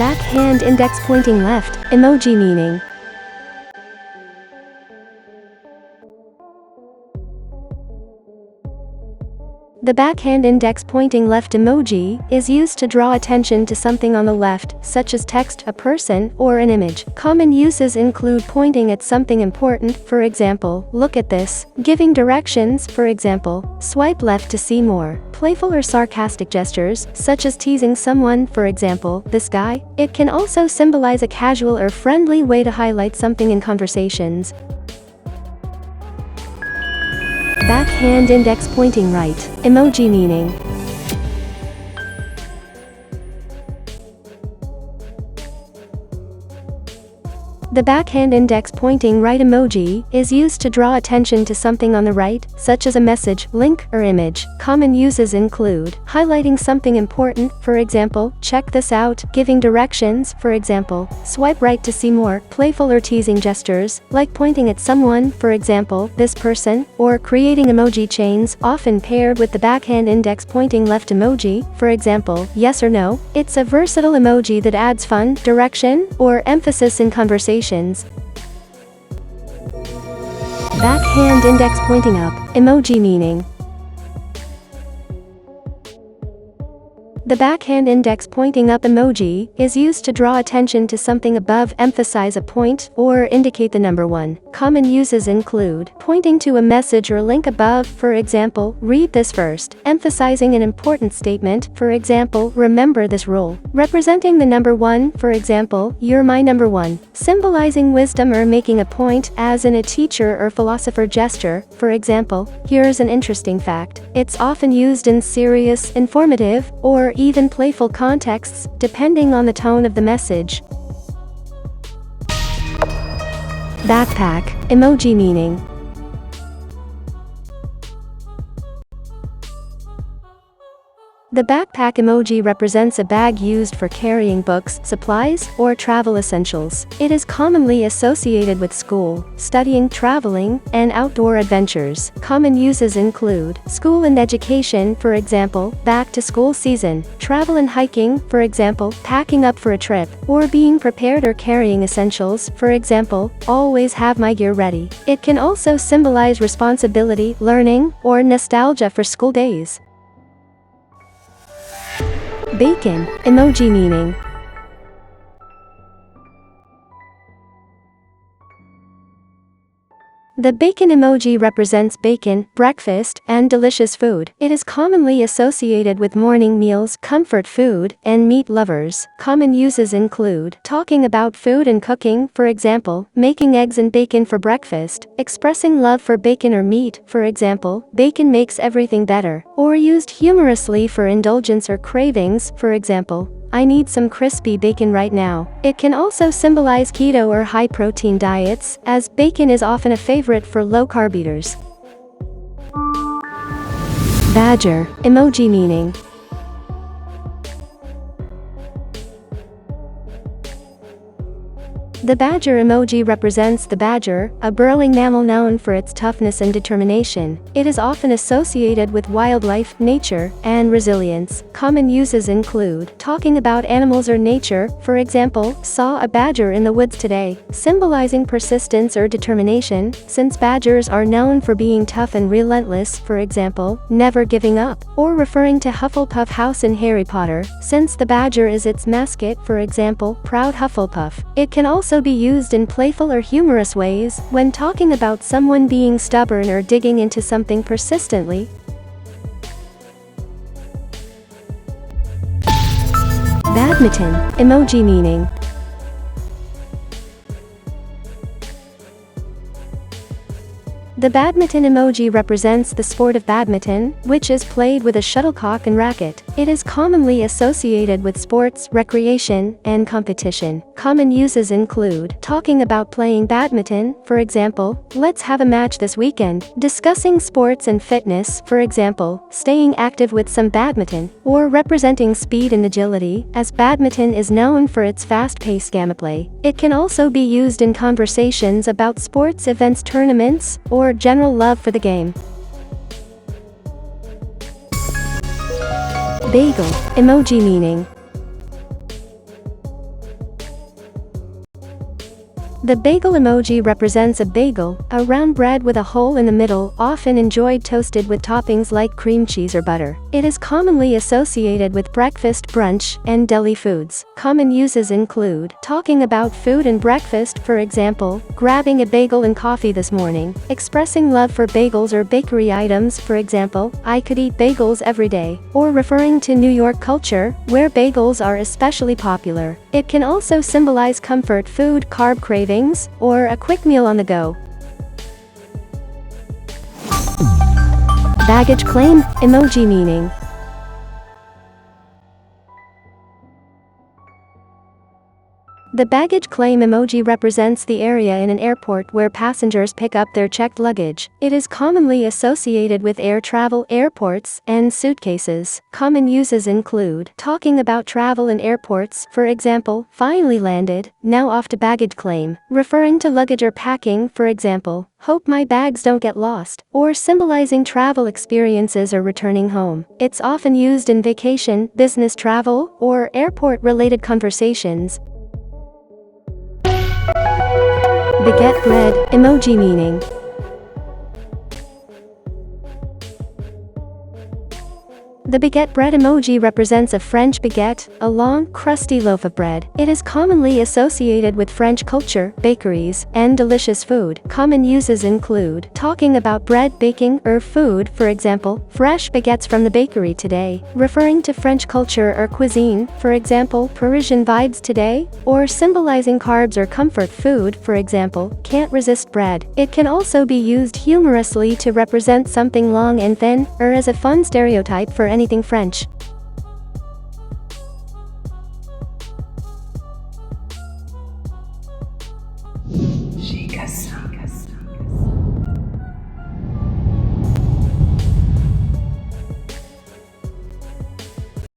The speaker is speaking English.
Backhand Index Pointing Left, Emoji meaning. The backhand index pointing left emoji is used to draw attention to something on the left, such as text, a person, or an image. Common uses include pointing at something important, for example, look at this, giving directions, for example, swipe left to see more, playful or sarcastic gestures, such as teasing someone, for example, this guy. It can also symbolize a casual or friendly way to highlight something in conversations. Backhand index pointing right, emoji meaning. The backhand index pointing right emoji is used to draw attention to something on the right, such as a message, link, or image. Common uses include highlighting something important, for example, check this out, giving directions, for example, swipe right to see more, playful or teasing gestures, like pointing at someone, for example, this person, or creating emoji chains, often paired with the backhand index pointing left emoji, for example, yes or no. It's a versatile emoji that adds fun, direction, or emphasis in conversation. Backhand index pointing up, emoji meaning. The backhand index pointing up emoji is used to draw attention to something above, emphasize a point, or indicate the number 1. Common uses include pointing to a message or link above, for example, read this first, emphasizing an important statement, for example, remember this rule, representing the number 1, for example, you're my number 1, symbolizing wisdom or making a point, as in a teacher or philosopher gesture, for example, here's an interesting fact. It's often used in serious, informative, or even playful contexts, depending on the tone of the message. Backpack, emoji meaning. The backpack emoji represents a bag used for carrying books, supplies, or travel essentials. It is commonly associated with school, studying, traveling, and outdoor adventures. Common uses include school and education, for example, back to school season, travel and hiking, for example, packing up for a trip, or being prepared or carrying essentials, for example, always have my gear ready. It can also symbolize responsibility, learning, or nostalgia for school days. Bacon, emoji meaning. The bacon emoji represents bacon, breakfast, and delicious food. It is commonly associated with morning meals, comfort food, and meat lovers. Common uses include talking about food and cooking, for example, making eggs and bacon for breakfast, expressing love for bacon or meat, for example, bacon makes everything better, or used humorously for indulgence or cravings, for example, I need some crispy bacon right now. It can also symbolize keto or high-protein diets, as bacon is often a favorite for low-carb eaters. Badger, emoji meaning. The badger emoji represents the badger, a burrowing mammal known for its toughness and determination. It is often associated with wildlife, nature, and resilience. Common uses include talking about animals or nature, for example, saw a badger in the woods today, symbolizing persistence or determination, since badgers are known for being tough and relentless, for example, never giving up, or referring to Hufflepuff House in Harry Potter, since the badger is its mascot, for example, proud Hufflepuff. It can also be used in playful or humorous ways, when talking about someone being stubborn or digging into something persistently. Badminton, emoji meaning. The badminton emoji represents the sport of badminton, which is played with a shuttlecock and racket. It is commonly associated with sports, recreation, and competition. Common uses include talking about playing badminton, for example, let's have a match this weekend, discussing sports and fitness, for example, staying active with some badminton, or representing speed and agility, as badminton is known for its fast-paced gameplay. It can also be used in conversations about sports events, tournaments, or general love for the game. Bagel, emoji meaning. The bagel emoji represents a bagel, a round bread with a hole in the middle, often enjoyed toasted with toppings like cream cheese or butter. It is commonly associated with breakfast, brunch, and deli foods. Common uses include talking about food and breakfast, for example, grabbing a bagel and coffee this morning, expressing love for bagels or bakery items, for example, I could eat bagels every day, or referring to New York culture, where bagels are especially popular. It can also symbolize comfort food, carb cravings, or a quick meal on the go. Baggage claim, emoji meaning. The baggage claim emoji represents the area in an airport where passengers pick up their checked luggage. It is commonly associated with air travel, airports, and suitcases. Common uses include talking about travel in airports, for example, finally landed, now off to baggage claim, referring to luggage or packing, for example, hope my bags don't get lost, or symbolizing travel experiences or returning home. It's often used in vacation, business travel, or airport-related conversations. Baguette bread, emoji meaning. The baguette bread emoji represents a French baguette, a long, crusty loaf of bread. It is commonly associated with French culture, bakeries, and delicious food. Common uses include talking about bread baking or food, for example, fresh baguettes from the bakery today, referring to French culture or cuisine, for example, Parisian vibes today, or symbolizing carbs or comfort food, for example, can't resist bread. It can also be used humorously to represent something long and thin, or as a fun stereotype for anything French. Chica.